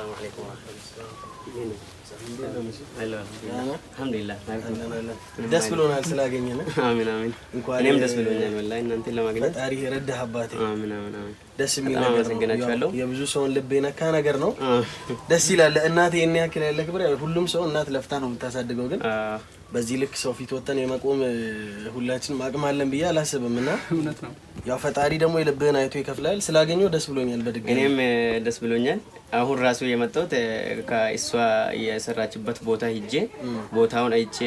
السلام عليكم ورحمة الله. አልሐምዱሊላህ ደስ ብሎናል ስላገኘን። አሜን አሜን። እኔም ደስ ብሎኛል ወላሂ እናንተን ለማግኘት ፈጣሪ ረዳህ አባቴ። አሜን አሜን አሜን። ደስ የሚል ነገር ነው። የብዙ ሰውን ልብ የነካ ነገር ነው። ደስ ይላል። እናቴ የኔ ያክል ያለ ክብር ሁሉም ሰው እናት ለፍታ ነው የምታሳድገው፣ ግን በዚህ ልክ ሰው ፊት ወተን የመቆም ሁላችንም አቅም አለን ብዬ አላስብም እና እውነት ነው። ያው ፈጣሪ ደግሞ የልብህን አይቶ ይከፍላል። ስላገኘው ደስ ብሎኛል በድጋሚ። እኔም ደስ ብሎኛል። አሁን ራሱ የመጣሁት ከእሷ የሰራችበት ቦታ ሂጄ ቦታውን አይቼ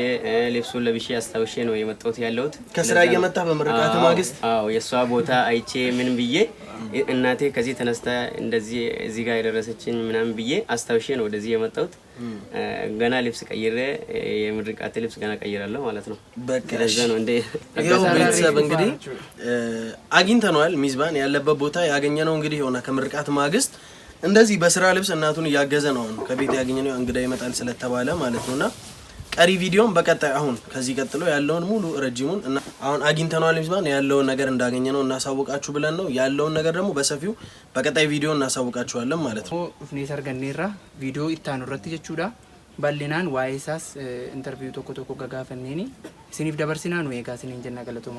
ልብሱን ለብሼ አስታውሼ ነው የመጣሁት ያለሁት። ከስራ እየመጣ በምርቃት ማግስት አዎ የሷ ቦታ አይቼ ምን ብዬ እናቴ ከዚህ ተነስታ እንደዚህ እዚህ ጋር የደረሰችኝ ምናምን ብዬ አስታውሼ ነው ወደዚህ የመጣሁት። ገና ልብስ ቀይሬ የምርቃት ልብስ ገና ቀይራለሁ ማለት ነው። በቃ ለዛ ነው እንደ ይሄው ቤተሰብ እንግዲህ አግኝተነዋል። ሚዝባን ያለበት ቦታ ያገኘነው እንግዲህ ሆነ ከምርቃት ማግስት እንደዚህ በስራ ልብስ እናቱን እያገዘ ነው ከቤት ያገኘነው። እንግዳ ይመጣል ስለተባለ ማለት ነውና ቀሪ ቪዲዮም በቀጣይ አሁን ከዚህ ቀጥሎ ያለውን ሙሉ ረጅሙን እና አሁን አግኝተነዋል ሚዝባን ያለውን ነገር እንዳገኘነው እናሳውቃችሁ ብለን ነው። ያለውን ነገር ደግሞ በሰፊው በቀጣይ ቪዲዮ እናሳውቃችኋለን ማለት ነው። ኡፍኔሰር ገኔራ ቪዲዮ ኢታኑ ረቲ ጀቹዳ ባሊናን ዋይሳስ ኢንተርቪው ቶኮ ቶኮ ጋጋፈኔኒ ሲኒፍ ደበርሲና ነው የጋስን እንጀና ገለቶማ